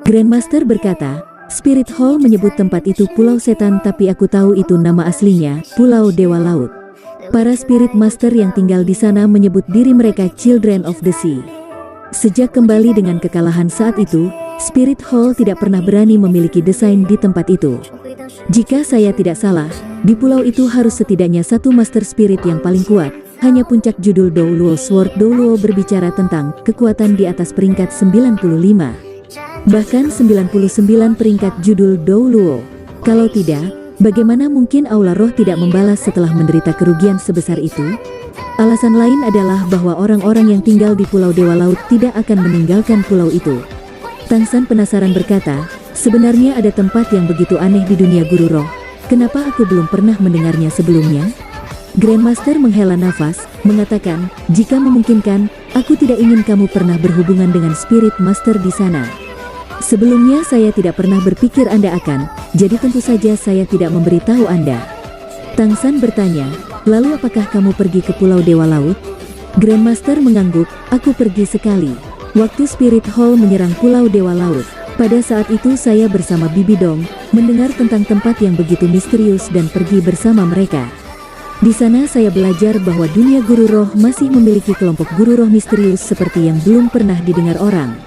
Grandmaster berkata, Spirit Hall menyebut tempat itu Pulau Setan, tapi aku tahu itu nama aslinya, Pulau Dewa Laut. Para Spirit Master yang tinggal di sana menyebut diri mereka Children of the Sea. Sejak kembali dengan kekalahan saat itu, Spirit Hall tidak pernah berani memiliki desain di tempat itu. Jika saya tidak salah, di pulau itu harus setidaknya satu Master Spirit yang paling kuat. Hanya puncak judul Douluo Sword Douluo berbicara tentang kekuatan di atas peringkat 95. Bahkan 99 peringkat judul Douluo. Kalau tidak, bagaimana mungkin Aula Roh tidak membalas setelah menderita kerugian sebesar itu? Alasan lain adalah bahwa orang-orang yang tinggal di Pulau Dewa Laut tidak akan meninggalkan pulau itu. Tangsan penasaran berkata, sebenarnya ada tempat yang begitu aneh di dunia Guru Roh. Kenapa aku belum pernah mendengarnya sebelumnya? Grandmaster menghela nafas, mengatakan, jika memungkinkan, aku tidak ingin kamu pernah berhubungan dengan Spirit Master di sana. Sebelumnya saya tidak pernah berpikir Anda akan, jadi tentu saja saya tidak memberitahu Anda. Tangsan bertanya, lalu apakah kamu pergi ke Pulau Dewa Laut? Grandmaster mengangguk, aku pergi sekali. Waktu Spirit Hall menyerang Pulau Dewa Laut. Pada saat itu saya bersama Bibi Dong, mendengar tentang tempat yang begitu misterius dan pergi bersama mereka. Di sana saya belajar bahwa dunia Guru Roh masih memiliki kelompok Guru Roh misterius seperti yang belum pernah didengar orang.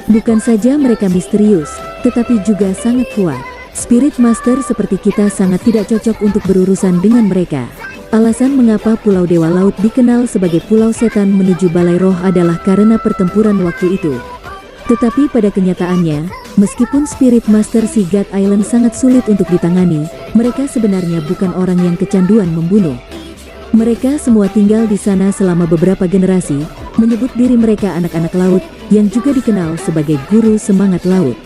Bukan saja mereka misterius, tetapi juga sangat kuat. Spirit Master seperti kita sangat tidak cocok untuk berurusan dengan mereka. Alasan mengapa Pulau Dewa Laut dikenal sebagai Pulau Setan menuju Balai Roh adalah karena pertempuran waktu itu. Tetapi pada kenyataannya, meskipun Spirit Master si God Island sangat sulit untuk ditangani, mereka sebenarnya bukan orang yang kecanduan membunuh. Mereka semua tinggal di sana selama beberapa generasi, menyebut diri mereka anak-anak laut, yang juga dikenal sebagai guru semangat laut.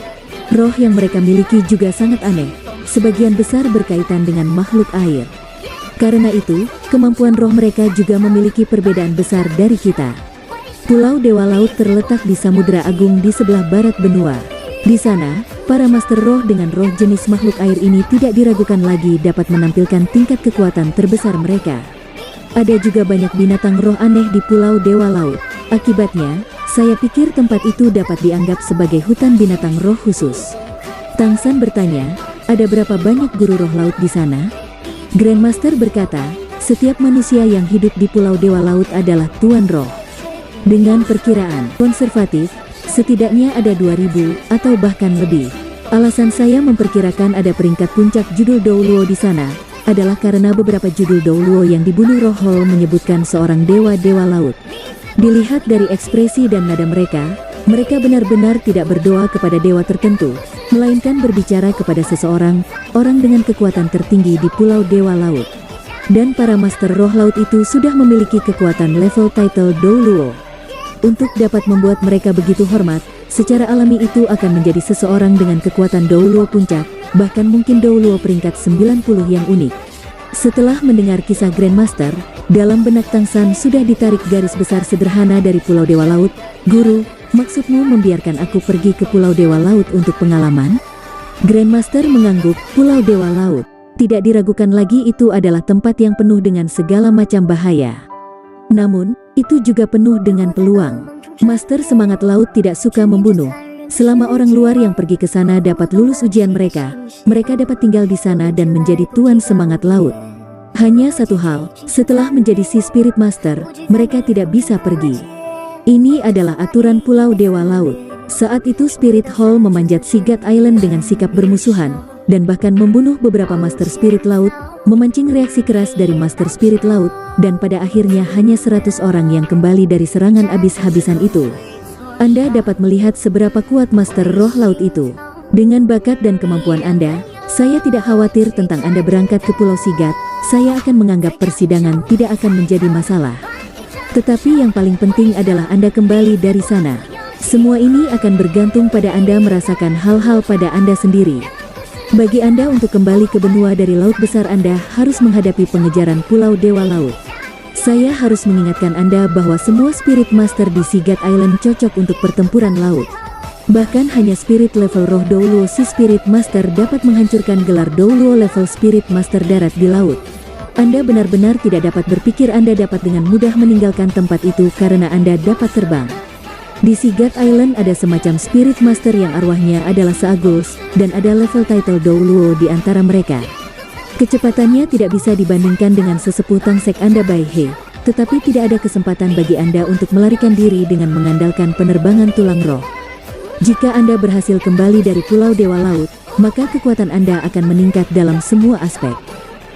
Roh yang mereka miliki juga sangat aneh, sebagian besar berkaitan dengan makhluk air. Karena itu, kemampuan roh mereka juga memiliki perbedaan besar dari kita. Pulau Dewa Laut terletak di Samudra Agung di sebelah barat benua. Di sana, para master roh dengan roh jenis makhluk air ini tidak diragukan lagi dapat menampilkan tingkat kekuatan terbesar mereka. Ada juga banyak binatang roh aneh di Pulau Dewa Laut. Akibatnya, saya pikir tempat itu dapat dianggap sebagai hutan binatang roh khusus. Tangsan bertanya, ada berapa banyak guru roh laut di sana? Grandmaster berkata, setiap manusia yang hidup di Pulau Dewa Laut adalah tuan roh. Dengan perkiraan konservatif, setidaknya ada 2000 atau bahkan lebih. Alasan saya memperkirakan ada peringkat puncak judul Douluo di sana adalah karena beberapa judul Douluo yang dibunuh Roh Hall menyebutkan seorang dewa-dewa laut. Dilihat dari ekspresi dan nada mereka benar-benar tidak berdoa kepada dewa tertentu, melainkan berbicara kepada seseorang, orang dengan kekuatan tertinggi di Pulau Dewa Laut. Dan para master roh laut itu sudah memiliki kekuatan level title Douluo. Untuk dapat membuat mereka begitu hormat, secara alami itu akan menjadi seseorang dengan kekuatan Douluo puncak, bahkan mungkin Douluo peringkat 90 yang unik. Setelah mendengar kisah Grandmaster, dalam benak Tangsan sudah ditarik garis besar sederhana dari Pulau Dewa Laut. Guru, maksudmu membiarkan aku pergi ke Pulau Dewa Laut untuk pengalaman? Grandmaster mengangguk, Pulau Dewa Laut. Tidak diragukan lagi itu adalah tempat yang penuh dengan segala macam bahaya. Namun, itu juga penuh dengan peluang. Master semangat laut tidak suka membunuh. Selama orang luar yang pergi ke sana dapat lulus ujian mereka dapat tinggal di sana dan menjadi tuan semangat laut. Hanya satu hal, setelah menjadi si Spirit Master, mereka tidak bisa pergi. Ini adalah aturan Pulau Dewa Laut. Saat itu Spirit Hall memanjat si God Island dengan sikap bermusuhan, dan bahkan membunuh beberapa Master Spirit Laut, memancing reaksi keras dari Master Spirit Laut, dan pada akhirnya hanya 100 orang yang kembali dari serangan habis-habisan itu. Anda dapat melihat seberapa kuat Master Roh Laut itu. Dengan bakat dan kemampuan Anda, saya tidak khawatir tentang Anda berangkat ke Pulau Sigat. Saya akan menganggap persidangan tidak akan menjadi masalah. Tetapi yang paling penting adalah Anda kembali dari sana. Semua ini akan bergantung pada Anda merasakan hal-hal pada Anda sendiri. Bagi Anda untuk kembali ke benua dari laut besar, Anda harus menghadapi pengejaran Pulau Dewa Laut. Saya harus mengingatkan Anda bahwa semua Spirit Master di Sigat Island cocok untuk pertempuran laut. Bahkan hanya Spirit level Roh Douluo si Spirit Master dapat menghancurkan gelar Douluo level Spirit Master darat di laut. Anda benar-benar tidak dapat berpikir Anda dapat dengan mudah meninggalkan tempat itu karena Anda dapat terbang. Di Sigurd Island ada semacam Spirit Master yang arwahnya adalah Seaguls, dan ada level title Douluo di antara mereka. Kecepatannya tidak bisa dibandingkan dengan sesepuh Tangsek Anda Bai He, tetapi tidak ada kesempatan bagi Anda untuk melarikan diri dengan mengandalkan penerbangan tulang roh. Jika Anda berhasil kembali dari Pulau Dewa Laut, maka kekuatan Anda akan meningkat dalam semua aspek.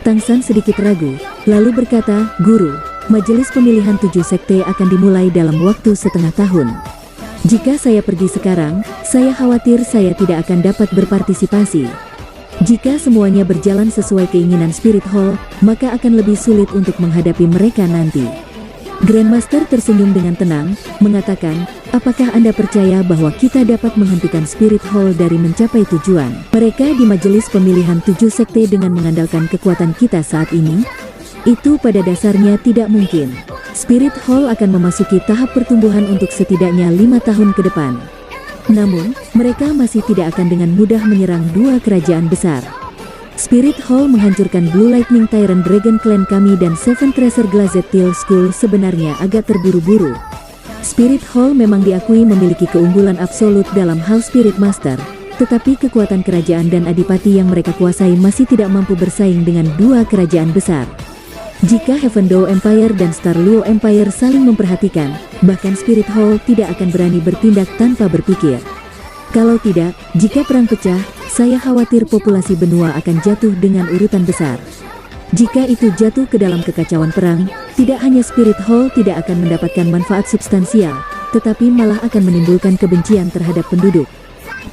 Tangsan sedikit ragu, lalu berkata, Guru, majelis pemilihan 7 sekte akan dimulai dalam waktu setengah tahun. Jika saya pergi sekarang, saya khawatir saya tidak akan dapat berpartisipasi. Jika semuanya berjalan sesuai keinginan Spirit Hall, maka akan lebih sulit untuk menghadapi mereka nanti. Grandmaster tersenyum dengan tenang, mengatakan, apakah Anda percaya bahwa kita dapat menghentikan Spirit Hall dari mencapai tujuan mereka di majelis pemilihan 7 sekte dengan mengandalkan kekuatan kita saat ini? Itu pada dasarnya tidak mungkin. Spirit Hall akan memasuki tahap pertumbuhan untuk setidaknya 5 tahun ke depan. Namun, mereka masih tidak akan dengan mudah menyerang 2 kerajaan besar. Spirit Hall menghancurkan Blue Lightning Tyrant Dragon Clan kami dan Seven Treasure Glazed Teal School sebenarnya agak terburu-buru. Spirit Hall memang diakui memiliki keunggulan absolut dalam hal Spirit Master, tetapi kekuatan kerajaan dan adipati yang mereka kuasai masih tidak mampu bersaing dengan 2 kerajaan besar. Jika Heaven Dow Empire dan Star Luo Empire saling memperhatikan, bahkan Spirit Hall tidak akan berani bertindak tanpa berpikir. Kalau tidak, jika perang pecah, saya khawatir populasi benua akan jatuh dengan urutan besar. Jika itu jatuh ke dalam kekacauan perang, tidak hanya Spirit Hall tidak akan mendapatkan manfaat substansial, tetapi malah akan menimbulkan kebencian terhadap penduduk.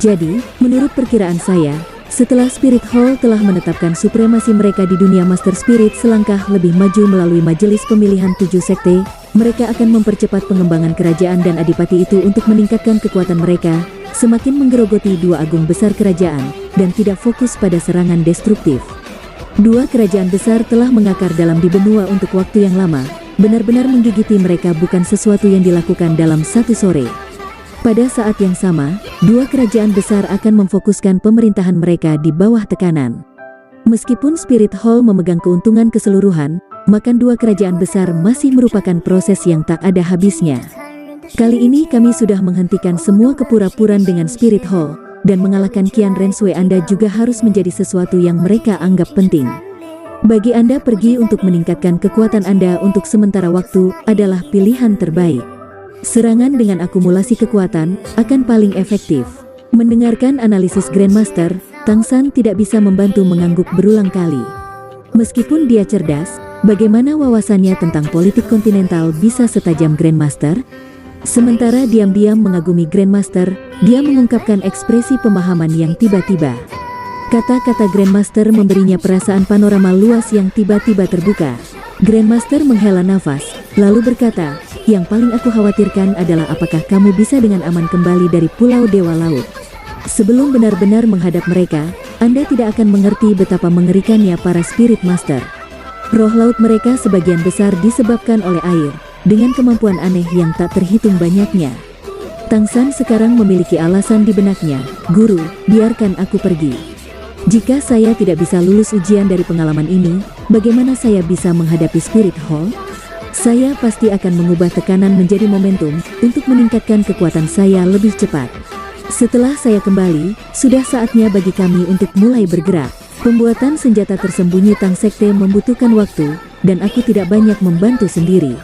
Jadi, menurut perkiraan saya, setelah Spirit Hall telah menetapkan supremasi mereka di dunia Master Spirit selangkah lebih maju melalui majelis pemilihan 7 sekte, mereka akan mempercepat pengembangan kerajaan dan adipati itu untuk meningkatkan kekuatan mereka, semakin menggerogoti 2 agung besar kerajaan, dan tidak fokus pada serangan destruktif. 2 kerajaan besar telah mengakar dalam di benua untuk waktu yang lama, benar-benar menggigiti mereka bukan sesuatu yang dilakukan dalam satu sore. Pada saat yang sama, 2 kerajaan besar akan memfokuskan pemerintahan mereka di bawah tekanan. Meskipun Spirit Hall memegang keuntungan keseluruhan, maka 2 kerajaan besar masih merupakan proses yang tak ada habisnya. Kali ini kami sudah menghentikan semua kepura-puran dengan Spirit Hall, dan mengalahkan Qian Renshui Anda juga harus menjadi sesuatu yang mereka anggap penting. Bagi Anda pergi untuk meningkatkan kekuatan Anda untuk sementara waktu adalah pilihan terbaik. Serangan dengan akumulasi kekuatan akan paling efektif. Mendengarkan analisis Grandmaster, Tangsan tidak bisa membantu mengangguk berulang kali. Meskipun dia cerdas, bagaimana wawasannya tentang politik kontinental bisa setajam Grandmaster? Sementara diam-diam mengagumi Grandmaster, dia mengungkapkan ekspresi pemahaman yang tiba-tiba. Kata-kata Grandmaster memberinya perasaan panorama luas yang tiba-tiba terbuka. Grandmaster menghela nafas, lalu berkata, yang paling aku khawatirkan adalah apakah kamu bisa dengan aman kembali dari Pulau Dewa Laut. Sebelum benar-benar menghadap mereka, Anda tidak akan mengerti betapa mengerikannya para Spirit Master. Roh laut mereka sebagian besar disebabkan oleh air, dengan kemampuan aneh yang tak terhitung banyaknya. Tangsan sekarang memiliki alasan di benaknya, Guru, biarkan aku pergi. Jika saya tidak bisa lulus ujian dari pengalaman ini, bagaimana saya bisa menghadapi Spirit Hall? Saya pasti akan mengubah tekanan menjadi momentum untuk meningkatkan kekuatan saya lebih cepat. Setelah saya kembali, sudah saatnya bagi kami untuk mulai bergerak. Pembuatan senjata tersembunyi Tang Sekte membutuhkan waktu, dan aku tidak banyak membantu sendiri.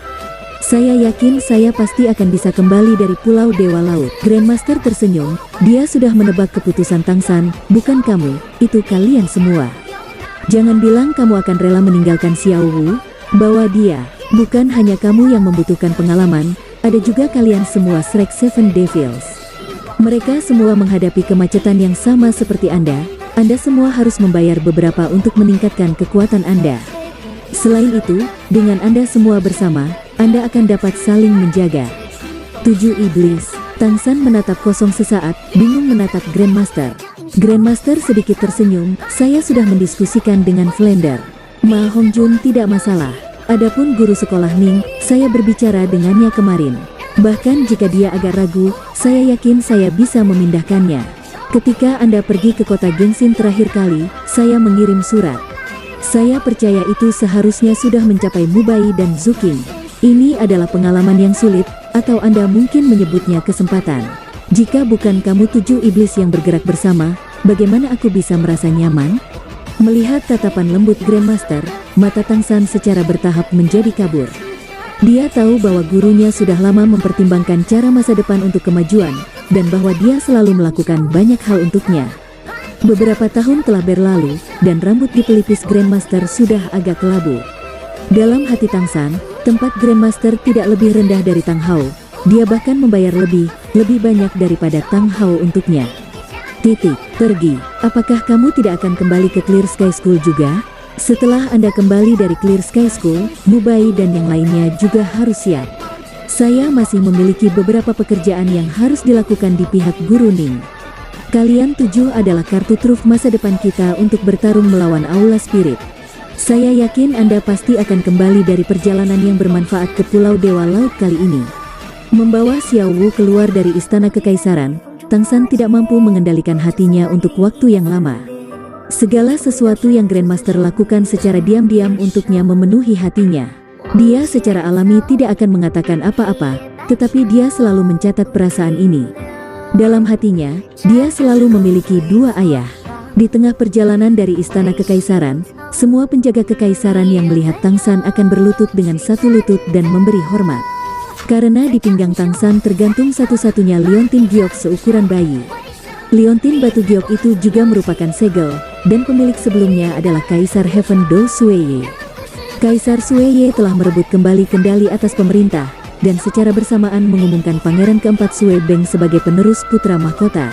Saya yakin saya pasti akan bisa kembali dari Pulau Dewa Laut. Grandmaster tersenyum, dia sudah menebak keputusan Tangsan, bukan kamu, itu kalian semua. Jangan bilang kamu akan rela meninggalkan Xiao Wu, bawa dia. Bukan hanya kamu yang membutuhkan pengalaman, ada juga kalian semua Shrek Seven Devils. Mereka semua menghadapi kemacetan yang sama seperti Anda semua harus membayar beberapa untuk meningkatkan kekuatan Anda. Selain itu, dengan Anda semua bersama, Anda akan dapat saling menjaga. 7 Iblis. Tangsan menatap kosong sesaat, bingung menatap Grandmaster. Grandmaster sedikit tersenyum, saya sudah mendiskusikan dengan Flander. Ma Hongjun tidak masalah. Adapun guru sekolah Ning, saya berbicara dengannya kemarin. Bahkan jika dia agak ragu, saya yakin saya bisa memindahkannya. Ketika Anda pergi ke kota Gengsin terakhir kali, saya mengirim surat. Saya percaya itu seharusnya sudah mencapai Mubai dan Zuking. Ini adalah pengalaman yang sulit, Atau Anda mungkin menyebutnya kesempatan. Jika bukan kamu 7 iblis yang bergerak bersama, bagaimana aku bisa merasa nyaman? Melihat tatapan lembut Grandmaster, mata Tang San secara bertahap menjadi kabur. Dia tahu bahwa gurunya sudah lama mempertimbangkan cara masa depan untuk kemajuan, dan bahwa dia selalu melakukan banyak hal untuknya. Beberapa tahun telah berlalu, dan rambut di pelipis Grandmaster sudah agak kelabu. Dalam hati Tang San, tempat Grandmaster tidak lebih rendah dari Tang Hao. Dia bahkan membayar lebih banyak daripada Tang Hao untuknya. Pergi. Apakah kamu tidak akan kembali ke Clear Sky School juga? Setelah Anda kembali dari Clear Sky School, Mubai dan yang lainnya juga harus siap. Saya masih memiliki beberapa pekerjaan yang harus dilakukan di pihak Guru Ning. Kalian 7 adalah kartu truf masa depan kita untuk bertarung melawan Aula Spirit. Saya yakin Anda pasti akan kembali dari perjalanan yang bermanfaat ke Pulau Dewa Laut kali ini. Membawa Xiao Wu keluar dari Istana Kekaisaran, Tang San tidak mampu mengendalikan hatinya untuk waktu yang lama. Segala sesuatu yang Grandmaster lakukan secara diam-diam untuknya memenuhi hatinya. Dia secara alami tidak akan mengatakan apa-apa, tetapi dia selalu mencatat perasaan ini. Dalam hatinya, dia selalu memiliki 2 ayah. Di tengah perjalanan dari Istana Kekaisaran, semua penjaga kekaisaran yang melihat Tang San akan berlutut dengan satu lutut dan memberi hormat. Karena di pinggang Tang San tergantung satu-satunya liontin giok seukuran bayi. Liontin batu giok itu juga merupakan segel, dan pemilik sebelumnya adalah Kaisar Heaven Do Sueye. Kaisar Sueye telah merebut kembali kendali atas pemerintah, dan secara bersamaan mengumumkan Pangeran keempat Sue Beng sebagai penerus putra mahkota.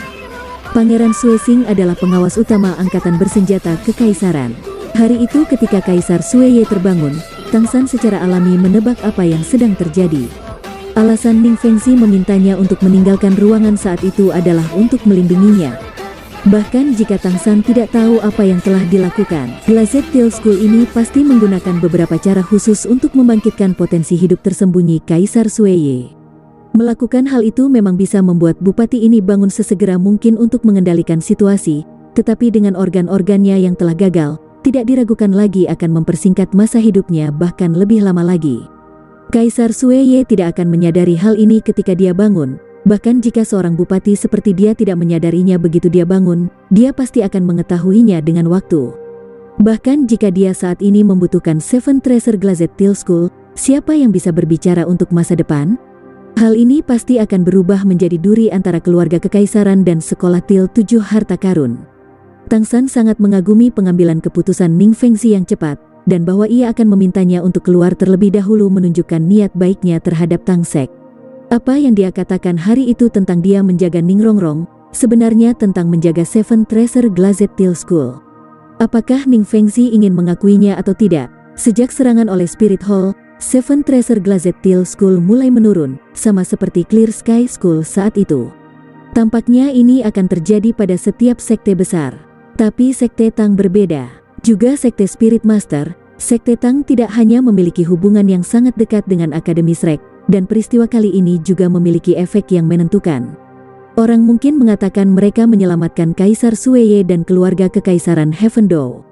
Pangeran Sue Sing adalah pengawas utama angkatan bersenjata kekaisaran. Hari itu ketika Kaisar Sueye terbangun, Tang San secara alami menebak apa yang sedang terjadi. Alasan Ning Fengxi memintanya untuk meninggalkan ruangan saat itu adalah untuk melindunginya. Bahkan jika Tang San tidak tahu apa yang telah dilakukan, Glazed Steel School ini pasti menggunakan beberapa cara khusus untuk membangkitkan potensi hidup tersembunyi Kaisar Sueye. Melakukan hal itu memang bisa membuat bupati ini bangun sesegera mungkin untuk mengendalikan situasi, tetapi dengan organ-organnya yang telah gagal, tidak diragukan lagi akan mempersingkat masa hidupnya bahkan lebih lama lagi. Kaisar Sueye tidak akan menyadari hal ini ketika dia bangun, bahkan jika seorang bupati seperti dia tidak menyadarinya begitu dia bangun, dia pasti akan mengetahuinya dengan waktu. Bahkan jika dia saat ini membutuhkan Seven Treasure Glazed Steel School, siapa yang bisa berbicara untuk masa depan? Hal ini pasti akan berubah menjadi duri antara keluarga kekaisaran dan sekolah Til 7 harta karun. Tang San sangat mengagumi pengambilan keputusan Ning Fengxi yang cepat, dan bahwa ia akan memintanya untuk keluar terlebih dahulu menunjukkan niat baiknya terhadap Tang Sek. Apa yang dia katakan hari itu tentang dia menjaga Ning Rongrong, sebenarnya tentang menjaga Seven Treasure Glazed Steel School. Apakah Ning Fengxi ingin mengakuinya atau tidak? Sejak serangan oleh Spirit Hall, Seven Treasure Glazed Steel School mulai menurun, sama seperti Clear Sky School saat itu. Tampaknya ini akan terjadi pada setiap sekte besar. Tapi sekte Tang berbeda. Juga sekte Spirit Master, sekte Tang tidak hanya memiliki hubungan yang sangat dekat dengan Akademi Shrek, dan peristiwa kali ini juga memiliki efek yang menentukan. Orang mungkin mengatakan mereka menyelamatkan Kaisar Sueye dan keluarga kekaisaran Heaven Do.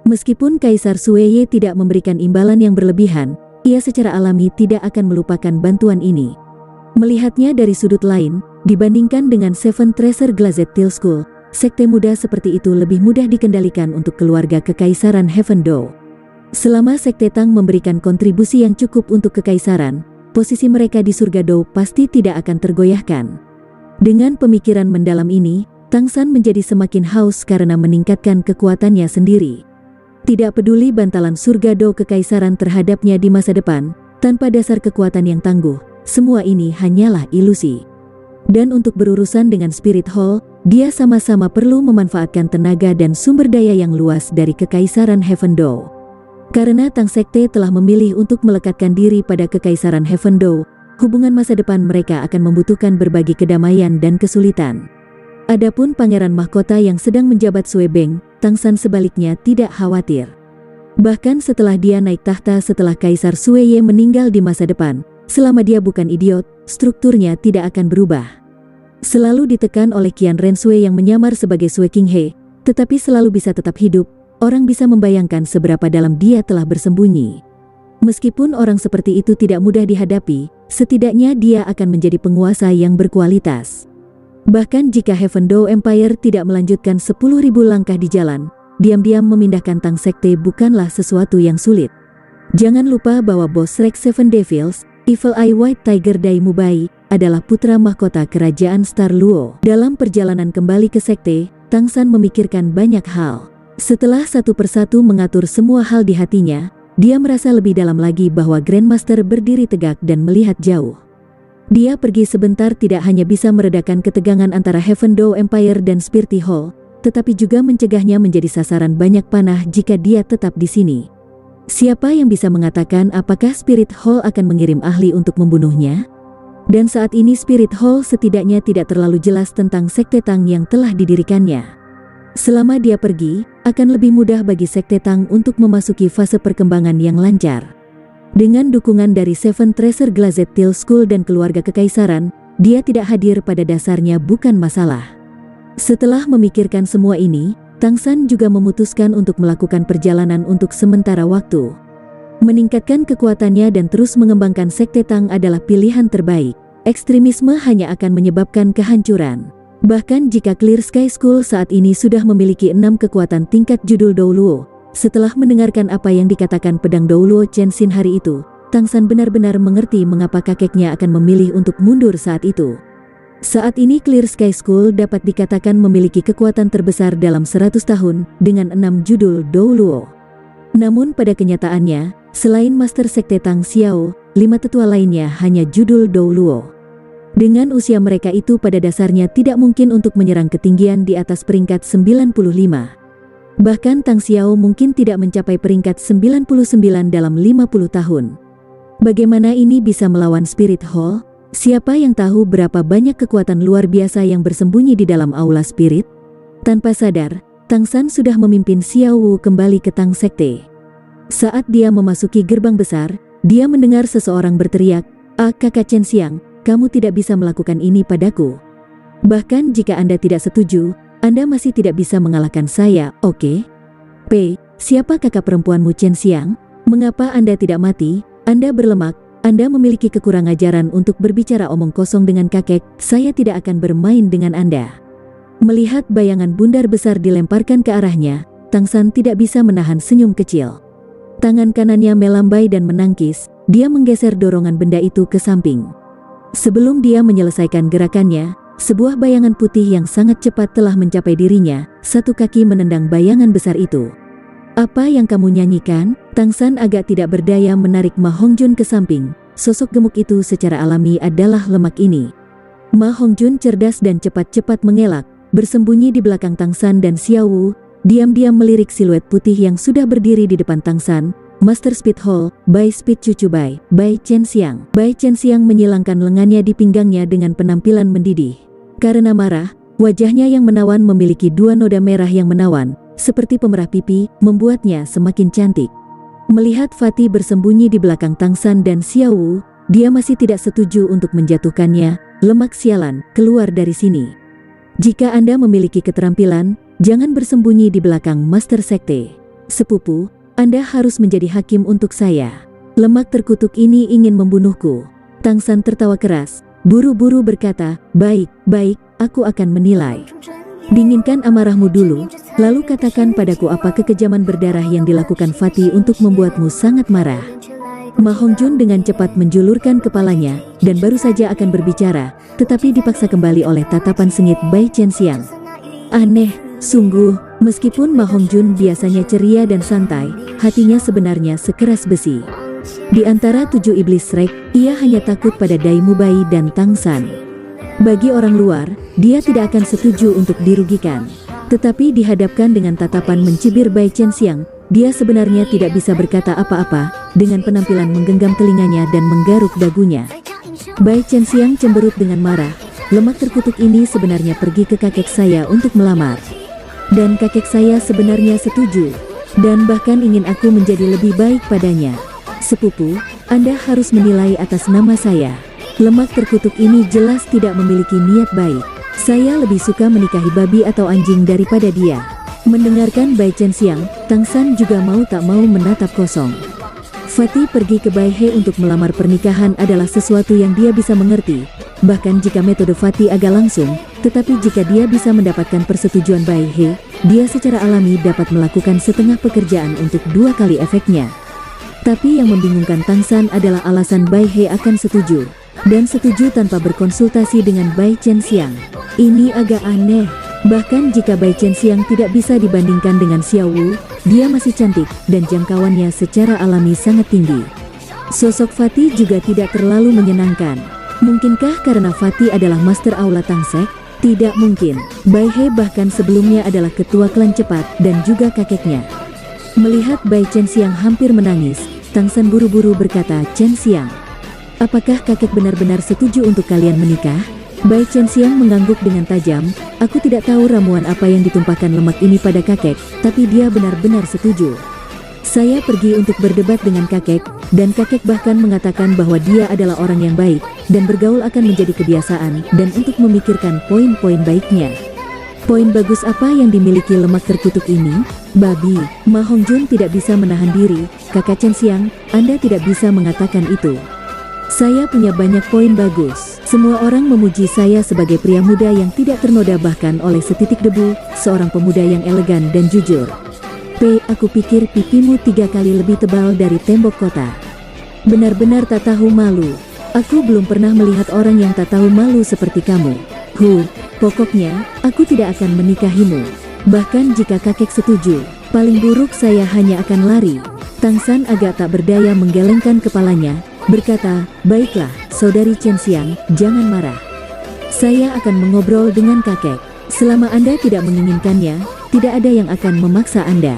Meskipun Kaisar Sueye tidak memberikan imbalan yang berlebihan, ia secara alami tidak akan melupakan bantuan ini. Melihatnya dari sudut lain, dibandingkan dengan Seven Treasure Glazed Steel School, sekte muda seperti itu lebih mudah dikendalikan untuk keluarga kekaisaran Heaven Do. Selama sekte Tang memberikan kontribusi yang cukup untuk kekaisaran, posisi mereka di surga Do pasti tidak akan tergoyahkan. Dengan pemikiran mendalam ini, Tang San menjadi semakin haus karena meningkatkan kekuatannya sendiri. Tidak peduli bantalan surga Do kekaisaran terhadapnya di masa depan, tanpa dasar kekuatan yang tangguh, semua ini hanyalah ilusi. Dan untuk berurusan dengan Spirit Hall, dia sama-sama perlu memanfaatkan tenaga dan sumber daya yang luas dari kekaisaran Heaven Do. Karena Tang Sekte telah memilih untuk melekatkan diri pada kekaisaran Heaven Do, hubungan masa depan mereka akan membutuhkan berbagi kedamaian dan kesulitan. Adapun Pangeran Mahkota yang sedang menjabat Sue Beng, Tang San sebaliknya tidak khawatir. Bahkan setelah dia naik tahta setelah Kaisar Sueye meninggal di masa depan, selama dia bukan idiot, strukturnya tidak akan berubah. Selalu ditekan oleh Qian Rensui yang menyamar sebagai Sue King He, tetapi selalu bisa tetap hidup, orang bisa membayangkan seberapa dalam dia telah bersembunyi. Meskipun orang seperti itu tidak mudah dihadapi, setidaknya dia akan menjadi penguasa yang berkualitas. Bahkan jika Heaven Door Empire tidak melanjutkan 10.000 langkah di jalan, diam-diam memindahkan Tang Sekte bukanlah sesuatu yang sulit. Jangan lupa bahwa bos Rex Seven Devils, Evil Eye White Tiger Dai Mubai, adalah putra mahkota kerajaan Star Luo. Dalam perjalanan kembali ke Sekte, Tang San memikirkan banyak hal. Setelah satu persatu mengatur semua hal di hatinya, dia merasa lebih dalam lagi bahwa Grandmaster berdiri tegak dan melihat jauh. Dia pergi sebentar tidak hanya bisa meredakan ketegangan antara Heaven Door Empire dan Spirity Hall, tetapi juga mencegahnya menjadi sasaran banyak panah jika dia tetap di sini. Siapa yang bisa mengatakan apakah Spirit Hall akan mengirim ahli untuk membunuhnya? Dan saat ini Spirit Hall setidaknya tidak terlalu jelas tentang Sekte Tang yang telah didirikannya. Selama dia pergi, akan lebih mudah bagi Sekte Tang untuk memasuki fase perkembangan yang lancar. Dengan dukungan dari Seven Treasure Glazed Till School dan keluarga kekaisaran, dia tidak hadir pada dasarnya bukan masalah. Setelah memikirkan semua ini, Tang San juga memutuskan untuk melakukan perjalanan untuk sementara waktu. Meningkatkan kekuatannya dan terus mengembangkan Sekte Tang adalah pilihan terbaik. Ekstremisme hanya akan menyebabkan kehancuran. Bahkan jika Clear Sky School saat ini sudah memiliki 6 kekuatan tingkat judul Douluo, setelah mendengarkan apa yang dikatakan pedang Douluo Chen Xin hari itu, Tang San benar-benar mengerti mengapa kakeknya akan memilih untuk mundur saat itu. Saat ini Clear Sky School dapat dikatakan memiliki kekuatan terbesar dalam 100 tahun dengan 6 judul Douluo. Namun pada kenyataannya, selain Master Sekte Tang Xiao, 5 tetua lainnya hanya judul Douluo. Dengan usia mereka itu pada dasarnya tidak mungkin untuk menyerang ketinggian di atas peringkat 95. Bahkan Tang Xiao mungkin tidak mencapai peringkat 99 dalam 50 tahun. Bagaimana ini bisa melawan Spirit Hall? Siapa yang tahu berapa banyak kekuatan luar biasa yang bersembunyi di dalam aula Spirit? Tanpa sadar, Tang San sudah memimpin Xiao Wu kembali ke Tang Sekte. Saat dia memasuki gerbang besar, dia mendengar seseorang berteriak, "Ah, Kakak Chen Xiang, kamu tidak bisa melakukan ini padaku. Bahkan jika Anda tidak setuju, Anda masih tidak bisa mengalahkan saya, oke? P. Siapa kakak perempuanmu Chen Xiang? Mengapa Anda tidak mati? Anda berlemak, Anda memiliki kekurang ajaran untuk berbicara omong kosong dengan kakek, saya tidak akan bermain dengan Anda." Melihat bayangan bundar besar dilemparkan ke arahnya, Tang San tidak bisa menahan senyum kecil. Tangan kanannya melambai dan menangkis, dia menggeser dorongan benda itu ke samping. Sebelum dia menyelesaikan gerakannya, sebuah bayangan putih yang sangat cepat telah mencapai dirinya, satu kaki menendang bayangan besar itu. "Apa yang kamu nyanyikan?" Tang San agak tidak berdaya menarik Ma Hongjun ke samping. Sosok gemuk itu secara alami adalah lemak ini. Ma Hongjun cerdas dan cepat-cepat mengelak, bersembunyi di belakang Tang San dan Xiao Wu, diam-diam melirik siluet putih yang sudah berdiri di depan Tang San. "Master Speed Hall, Bai Speed Cucu Bai Chen Xiang." Bai Chen Xiang menyilangkan lengannya di pinggangnya dengan penampilan mendidih. Karena marah, wajahnya yang menawan memiliki 2 noda merah yang menawan, seperti pemerah pipi, membuatnya semakin cantik. Melihat Fatih bersembunyi di belakang Tang San dan Xiao Wu, dia masih tidak setuju untuk menjatuhkannya. "Lemak sialan, keluar dari sini. Jika Anda memiliki keterampilan, jangan bersembunyi di belakang Master Sekte. Sepupu, Anda harus menjadi hakim untuk saya. Lemak terkutuk ini ingin membunuhku." Tang San tertawa keras. Buru-buru berkata, baik, aku akan menilai. Dinginkan amarahmu dulu, lalu katakan padaku apa kekejaman berdarah yang dilakukan Fatih untuk membuatmu sangat marah. Ma Hongjun dengan cepat menjulurkan kepalanya, dan baru saja akan berbicara, tetapi dipaksa kembali oleh tatapan sengit Bai Chen Xiang. Aneh, sungguh, meskipun Ma Hongjun biasanya ceria dan santai, hatinya sebenarnya sekeras besi. Di antara 7 iblis Rek, ia hanya takut pada Dai Mubai dan Tang San. Bagi orang luar, dia tidak akan setuju untuk dirugikan. Tetapi dihadapkan dengan tatapan mencibir Bai Chen Xiang, dia sebenarnya tidak bisa berkata apa-apa, dengan penampilan menggenggam telinganya dan menggaruk dagunya. Bai Chen Xiang cemberut dengan marah, "Lemak terkutuk ini sebenarnya pergi ke kakek saya untuk melamar. Dan kakek saya sebenarnya setuju, dan bahkan ingin aku menjadi lebih baik padanya. Sepupu, Anda harus menilai atas nama saya. Lemak terkutuk ini jelas tidak memiliki niat baik. Saya lebih suka menikahi babi atau anjing daripada dia." Mendengarkan Bai Chen Xiang, Tang San juga mau tak mau menatap kosong. Fatih pergi ke Bai He untuk melamar pernikahan adalah sesuatu yang dia bisa mengerti. Bahkan jika metode Fatih agak langsung, tetapi jika dia bisa mendapatkan persetujuan Bai He, dia secara alami dapat melakukan setengah pekerjaan untuk 2 kali efeknya. Tapi yang membingungkan Tang San adalah alasan Bai He akan setuju. Dan setuju tanpa berkonsultasi dengan Bai Chen Xiang. Ini agak aneh. Bahkan jika Bai Chen Xiang tidak bisa dibandingkan dengan Xiao Wu, dia masih cantik dan jangkauannya secara alami sangat tinggi. Sosok Fatih juga tidak terlalu menyenangkan. Mungkinkah karena Fatih adalah Master Aula Tangsek? Tidak mungkin. Bai He bahkan sebelumnya adalah ketua klan cepat dan juga kakeknya. Melihat Bai Chen Xiang hampir menangis, Tang San buru-buru berkata, "Chen Xiang, apakah kakek benar-benar setuju untuk kalian menikah?" Bai Chen Xiang mengangguk dengan tajam. "Aku tidak tahu ramuan apa yang ditumpahkan lemak ini pada kakek, tapi dia benar-benar setuju. Saya pergi untuk berdebat dengan kakek, dan kakek bahkan mengatakan bahwa dia adalah orang yang baik, dan bergaul akan menjadi kebiasaan, dan untuk memikirkan poin-poin baiknya." Poin bagus apa yang dimiliki lemak terkutuk ini? Babi, Ma Hongjun tidak bisa menahan diri. "Kakak Chen Xiang, Anda tidak bisa mengatakan itu. Saya punya banyak poin bagus. Semua orang memuji saya sebagai pria muda yang tidak ternoda bahkan oleh setitik debu, seorang pemuda yang elegan dan jujur. Aku pikir pipimu 3 kali lebih tebal dari tembok kota. Benar-benar tak tahu malu. Aku belum pernah melihat orang yang tak tahu malu seperti kamu. Pokoknya, aku tidak akan menikahimu. Bahkan jika kakek setuju, paling buruk saya hanya akan lari." Tang San agak tak berdaya menggelengkan kepalanya, berkata, "Baiklah, Saudari Chen Xiang, jangan marah. Saya akan mengobrol dengan kakek. Selama Anda tidak menginginkannya, tidak ada yang akan memaksa Anda.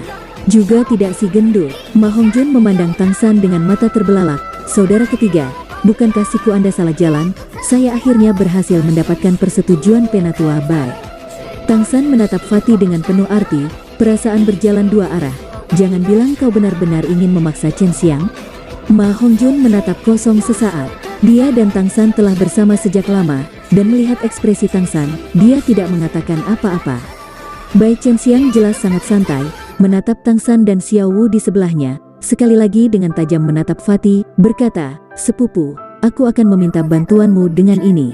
Juga tidak si gendut." Ma Hongjun memandang Tang San dengan mata terbelalak. "Saudara ketiga, bukankah siku Anda salah jalan? Saya akhirnya berhasil mendapatkan persetujuan Penatua Bai." Tang San menatap Fatih dengan penuh arti. "Perasaan berjalan 2 arah. Jangan bilang kau benar-benar ingin memaksa Chen Xiang." Ma Hongjun menatap kosong sesaat. Dia dan Tang San telah bersama sejak lama, dan melihat ekspresi Tang San, dia tidak mengatakan apa-apa. Bai Chen Xiang jelas sangat santai, menatap Tang San dan Xiao Wu di sebelahnya, sekali lagi dengan tajam menatap Fatih, berkata, "Sepupu, aku akan meminta bantuanmu dengan ini.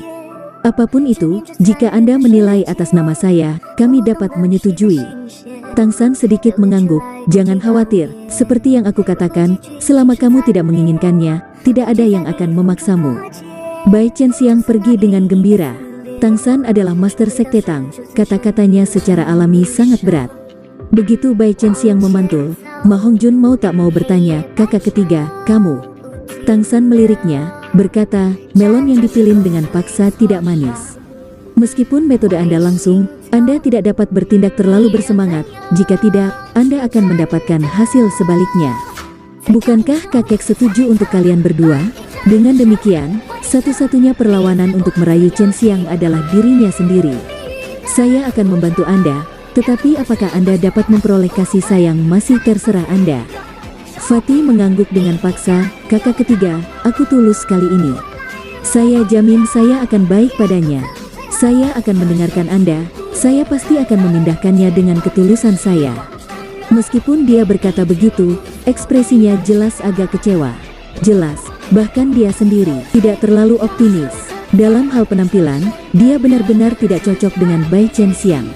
Apapun itu, jika Anda menilai atas nama saya, kami dapat menyetujui." Tang San sedikit mengangguk. "Jangan khawatir, seperti yang aku katakan, selama kamu tidak menginginkannya, tidak ada yang akan memaksamu." Bai Chen Xiang pergi dengan gembira. Tang San adalah master sekte Tang, kata-katanya secara alami sangat berat. Begitu Bai Chen Xiang memantul, Ma Hongjun mau tak mau bertanya, "Kakak ketiga, kamu?" Tang San meliriknya, berkata, "Melon yang dipilin dengan paksa tidak manis. Meskipun metode Anda langsung, Anda tidak dapat bertindak terlalu bersemangat. Jika tidak, Anda akan mendapatkan hasil sebaliknya. Bukankah kakek setuju untuk kalian berdua?" Dengan demikian, satu-satunya perlawanan untuk merayu Chen Xiang adalah dirinya sendiri. "Saya akan membantu Anda, tetapi apakah Anda dapat memperoleh kasih sayang masih terserah Anda." Fatih mengangguk dengan paksa, "Kakak ketiga, aku tulus kali ini. Saya jamin saya akan baik padanya. Saya akan mendengarkan Anda, saya pasti akan memindahkannya dengan ketulusan saya." Meskipun dia berkata begitu, ekspresinya jelas agak kecewa. Jelas, bahkan dia sendiri tidak terlalu optimis. Dalam hal penampilan, dia benar-benar tidak cocok dengan Bai Chen Xiang.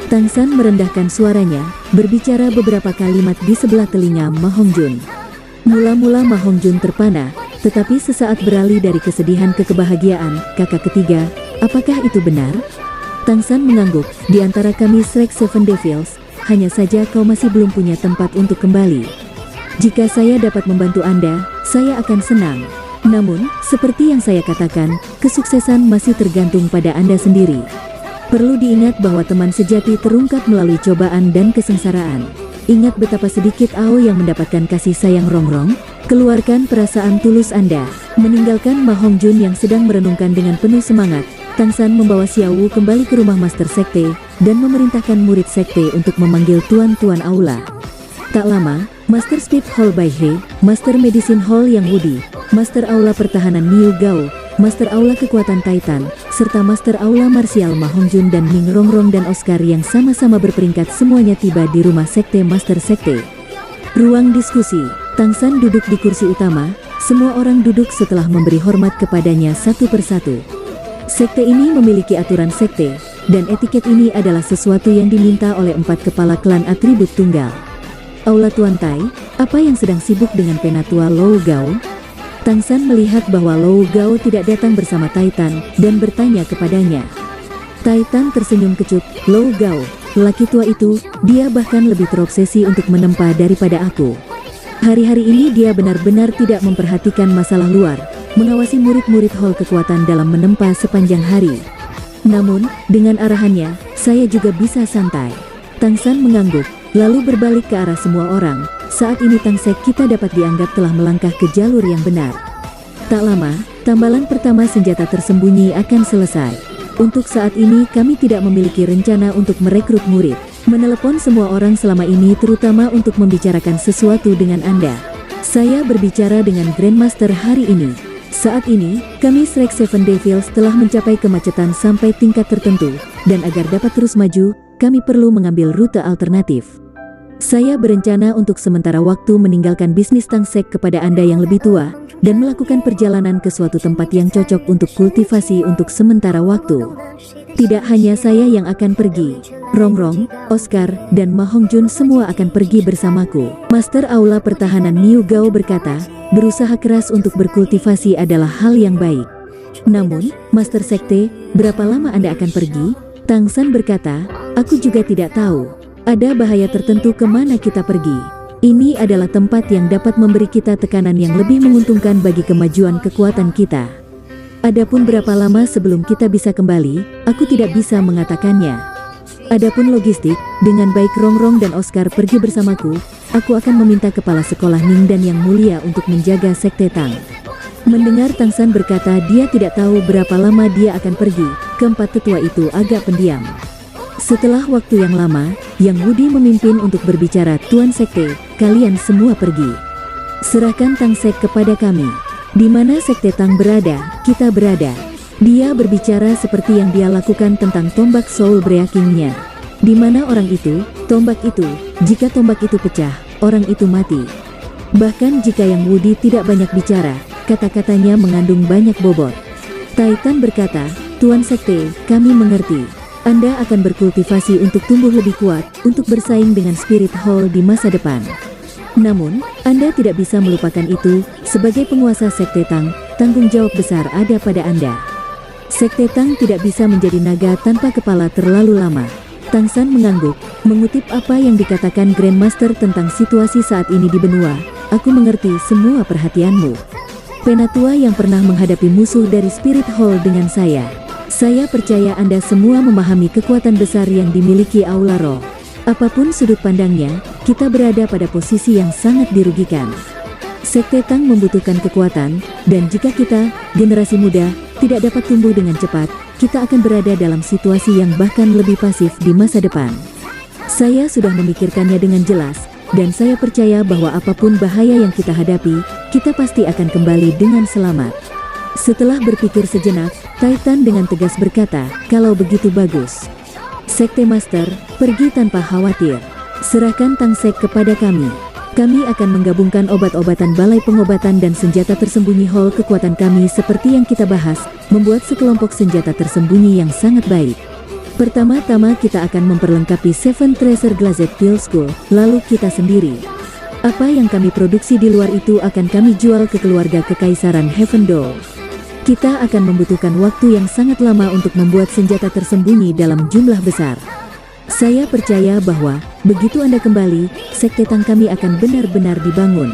Tang San merendahkan suaranya, berbicara beberapa kalimat di sebelah telinga Ma Hongjun. Mula-mula Ma Hongjun terpana, tetapi sesaat beralih dari kesedihan ke kebahagiaan. "Kakak ketiga, apakah itu benar?" Tang San mengangguk, "Di antara kami Shrek Seven Devils, hanya saja kau masih belum punya tempat untuk kembali. Jika saya dapat membantu Anda, saya akan senang. Namun, seperti yang saya katakan, kesuksesan masih tergantung pada Anda sendiri. Perlu diingat bahwa teman sejati terungkap melalui cobaan dan kesengsaraan. Ingat betapa sedikit Ao yang mendapatkan kasih sayang Rongrong. Keluarkan perasaan tulus Anda." Meninggalkan Ma Hongjun yang sedang merenungkan dengan penuh semangat, Tang San membawa Xiao Wu kembali ke rumah Master Sekte, dan memerintahkan murid Sekte untuk memanggil Tuan-Tuan Aula. Tak lama, Master Speed Hall Bai He, Master Medicine Hall Yang Wudi, Master Aula Pertahanan Niu Gao, Master Aula Kekuatan Titan, serta Master Aula Martial Ma Hongjun dan Ning Rongrong dan Oscar yang sama-sama berperingkat semuanya tiba di rumah Sekte Master Sekte. Ruang diskusi. Tang San duduk di kursi utama, semua orang duduk setelah memberi hormat kepadanya satu persatu. Sekte ini memiliki aturan sekte, dan etiket ini adalah sesuatu yang diminta oleh 4 kepala klan atribut tunggal. Aula Tuan Tai, apa yang sedang sibuk dengan penatua Lou Gao? Tang San melihat bahwa Lou Gao tidak datang bersama Titan dan bertanya kepadanya. Titan tersenyum kecut. Lou Gao, lelaki tua itu, dia bahkan lebih terobsesi untuk menempa daripada aku. Hari-hari ini dia benar-benar tidak memperhatikan masalah luar, mengawasi murid-murid hall kekuatan dalam menempa sepanjang hari. Namun, dengan arahannya, saya juga bisa santai. Tang San mengangguk, lalu berbalik ke arah semua orang. Saat ini Tang Sek kita dapat dianggap telah melangkah ke jalur yang benar. Tak lama, tambalan pertama senjata tersembunyi akan selesai. Untuk saat ini kami tidak memiliki rencana untuk merekrut murid. Menelepon semua orang selama ini terutama untuk membicarakan sesuatu dengan Anda. Saya berbicara dengan Grandmaster hari ini. Saat ini, kami Shrek Seven Devils telah mencapai kemacetan sampai tingkat tertentu, dan agar dapat terus maju, kami perlu mengambil rute alternatif. Saya berencana untuk sementara waktu meninggalkan bisnis Tang Sek kepada Anda yang lebih tua, dan melakukan perjalanan ke suatu tempat yang cocok untuk kultivasi untuk sementara waktu. Tidak hanya saya yang akan pergi, Rongrong, Oscar, dan Ma Hongjun semua akan pergi bersamaku. Master Aula Pertahanan Niu Gao berkata, berusaha keras untuk berkultivasi adalah hal yang baik. Namun, Master Sekte, berapa lama Anda akan pergi? Tang San berkata, aku juga tidak tahu. Ada bahaya tertentu kemana kita pergi. Ini adalah tempat yang dapat memberi kita tekanan yang lebih menguntungkan bagi kemajuan kekuatan kita. Adapun berapa lama sebelum kita bisa kembali, aku tidak bisa mengatakannya. Adapun logistik, dengan baik Rongrong dan Oscar pergi bersamaku, aku akan meminta kepala sekolah Ning dan Yang Mulia untuk menjaga Sekte Tang. Mendengar Tang San berkata dia tidak tahu berapa lama dia akan pergi, keempat tetua itu agak pendiam. Setelah waktu yang lama, Yang Wudi memimpin untuk berbicara, Tuan Sekte, kalian semua pergi. Serahkan Tang Sek kepada kami. Di mana Sekte Tang berada, kita berada. Dia berbicara seperti yang dia lakukan tentang tombak Soul Breaking-nya. Di mana orang itu, tombak itu, jika tombak itu pecah, orang itu mati. Bahkan jika Yang Wudi tidak banyak bicara, kata-katanya mengandung banyak bobot. Titan berkata, Tuan Sekte, kami mengerti. Anda akan berkultivasi untuk tumbuh lebih kuat, untuk bersaing dengan Spirit Hall di masa depan. Namun, Anda tidak bisa melupakan itu, sebagai penguasa Sekte Tang, tanggung jawab besar ada pada Anda. Sekte Tang tidak bisa menjadi naga tanpa kepala terlalu lama. Tang San mengangguk, mengutip apa yang dikatakan Grandmaster tentang situasi saat ini di benua, aku mengerti semua perhatianmu. Penatua yang pernah menghadapi musuh dari Spirit Hall dengan saya. Saya percaya Anda semua memahami kekuatan besar yang dimiliki Aula Roh. Apapun sudut pandangnya, kita berada pada posisi yang sangat dirugikan. Sekte Tang membutuhkan kekuatan, dan jika kita, generasi muda, tidak dapat tumbuh dengan cepat, kita akan berada dalam situasi yang bahkan lebih pasif di masa depan. Saya sudah memikirkannya dengan jelas, dan saya percaya bahwa apapun bahaya yang kita hadapi, kita pasti akan kembali dengan selamat. Setelah berpikir sejenak, Titan dengan tegas berkata, kalau begitu bagus. Sekte Master, pergi tanpa khawatir. Serahkan Tang Sek kepada kami. Kami akan menggabungkan obat-obatan balai pengobatan dan senjata tersembunyi hall kekuatan kami seperti yang kita bahas, membuat sekelompok senjata tersembunyi yang sangat baik. Pertama-tama kita akan memperlengkapi Seven Treasure Glazed Pill School, lalu kita sendiri. Apa yang kami produksi di luar itu akan kami jual ke keluarga Kekaisaran Heaven Door. Kita akan membutuhkan waktu yang sangat lama untuk membuat senjata tersembunyi dalam jumlah besar. Saya percaya bahwa, begitu Anda kembali, Sekte Tang kami akan benar-benar dibangun.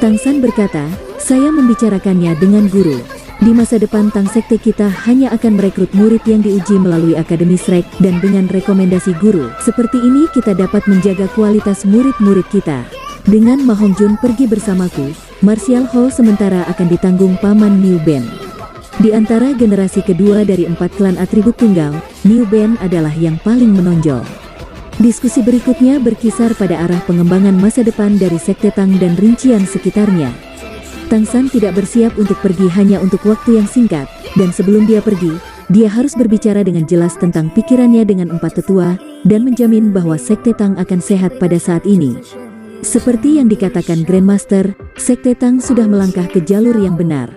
Tang San berkata, saya membicarakannya dengan guru. Di masa depan Tang Sekte kita hanya akan merekrut murid yang diuji melalui Akademi Shrek dan dengan rekomendasi guru. Seperti ini kita dapat menjaga kualitas murid-murid kita. Dengan Ma Hongjun pergi bersamaku, Martial Hall sementara akan ditanggung Paman Niu Ben. Di antara generasi kedua dari 4 klan atribut tunggal, Niu Ben adalah yang paling menonjol. Diskusi berikutnya berkisar pada arah pengembangan masa depan dari Sekte Tang dan rincian sekitarnya. Tang San tidak bersiap untuk pergi hanya untuk waktu yang singkat, dan sebelum dia pergi, dia harus berbicara dengan jelas tentang pikirannya dengan 4 tetua, dan menjamin bahwa Sekte Tang akan sehat pada saat ini. Seperti yang dikatakan Grandmaster, Sekte Tang sudah melangkah ke jalur yang benar.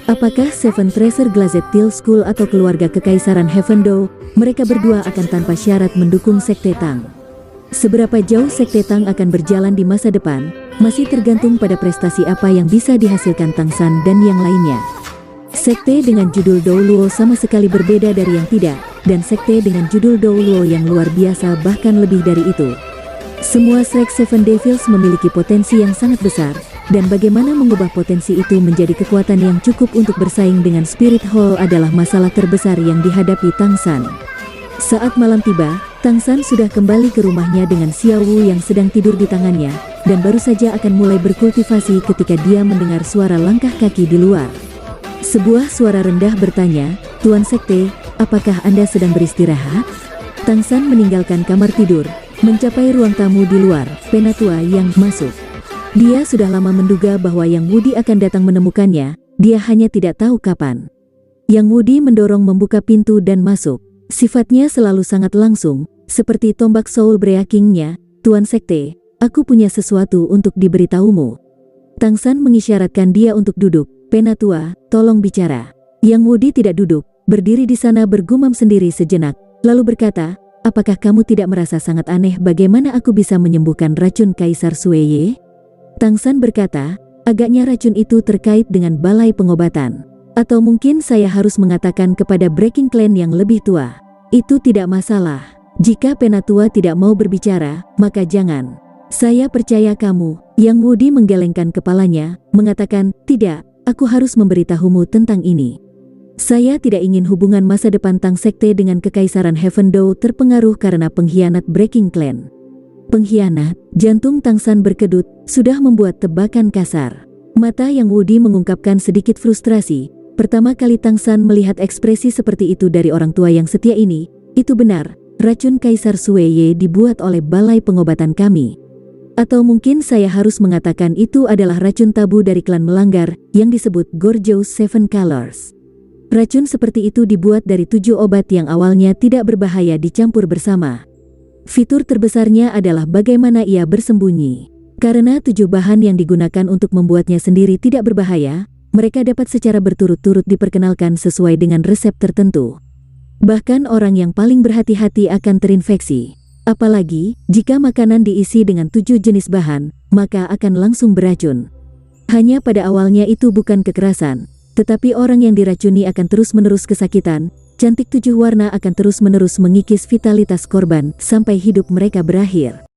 Apakah Seven Treasure Glazed Till School atau keluarga Kekaisaran Heavendo, mereka berdua akan tanpa syarat mendukung Sekte Tang. Seberapa jauh Sekte Tang akan berjalan di masa depan, masih tergantung pada prestasi apa yang bisa dihasilkan Tang San dan yang lainnya. Sekte dengan judul Dou Luo sama sekali berbeda dari yang tidak, dan sekte dengan judul Dou Luo yang luar biasa bahkan lebih dari itu. Semua Shrek Seven Devils memiliki potensi yang sangat besar, dan bagaimana mengubah potensi itu menjadi kekuatan yang cukup untuk bersaing dengan Spirit Hall adalah masalah terbesar yang dihadapi Tang San. Saat malam tiba, Tang San sudah kembali ke rumahnya dengan Xiao Wu yang sedang tidur di tangannya, dan baru saja akan mulai berkultivasi ketika dia mendengar suara langkah kaki di luar. Sebuah suara rendah bertanya, "Tuan Sekte, apakah Anda sedang beristirahat?" Tang San meninggalkan kamar tidur, mencapai ruang tamu di luar. Penatua yang masuk. Dia sudah lama menduga bahwa Yang Wudi akan datang menemukannya, dia hanya tidak tahu kapan. Yang Wudi mendorong membuka pintu dan masuk. Sifatnya selalu sangat langsung, seperti tombak Soul Breaking-nya. "Tuan Sekte, aku punya sesuatu untuk diberitahumu." Tang San mengisyaratkan dia untuk duduk. "Penatua, tolong bicara." Yang Wudi tidak duduk, berdiri di sana bergumam sendiri sejenak, lalu berkata, "Apakah kamu tidak merasa sangat aneh bagaimana aku bisa menyembuhkan racun Kaisar Sueye?" Tang San berkata, "Agaknya racun itu terkait dengan balai pengobatan. Atau mungkin saya harus mengatakan kepada Breaking Clan yang lebih tua. Itu tidak masalah. Jika Penatua tidak mau berbicara, maka jangan. Saya percaya kamu." Yang Wudi menggelengkan kepalanya, mengatakan, "Tidak, aku harus memberitahumu tentang ini. Saya tidak ingin hubungan masa depan Tang Sekte dengan Kekaisaran Heavendo terpengaruh karena pengkhianat Breaking Clan." Pengkhianat, jantung Tang San berkedut, sudah membuat tebakan kasar. Mata Yang Wudi mengungkapkan sedikit frustrasi. Pertama kali Tang San melihat ekspresi seperti itu dari orang tua yang setia ini. "Itu benar, racun Kaisar Sueye dibuat oleh balai pengobatan kami. Atau mungkin saya harus mengatakan itu adalah racun tabu dari klan melanggar yang disebut Gorgeous Seven Colors. Racun seperti itu dibuat dari 7 obat yang awalnya tidak berbahaya dicampur bersama. Fitur terbesarnya adalah bagaimana ia bersembunyi. Karena 7 bahan yang digunakan untuk membuatnya sendiri tidak berbahaya, mereka dapat secara berturut-turut diperkenalkan sesuai dengan resep tertentu. Bahkan orang yang paling berhati-hati akan terinfeksi. Apalagi, jika makanan diisi dengan 7 jenis bahan, maka akan langsung beracun. Hanya pada awalnya itu bukan kekerasan, tetapi orang yang diracuni akan terus-menerus kesakitan. Cantik 7 warna akan terus-menerus mengikis vitalitas korban sampai hidup mereka berakhir.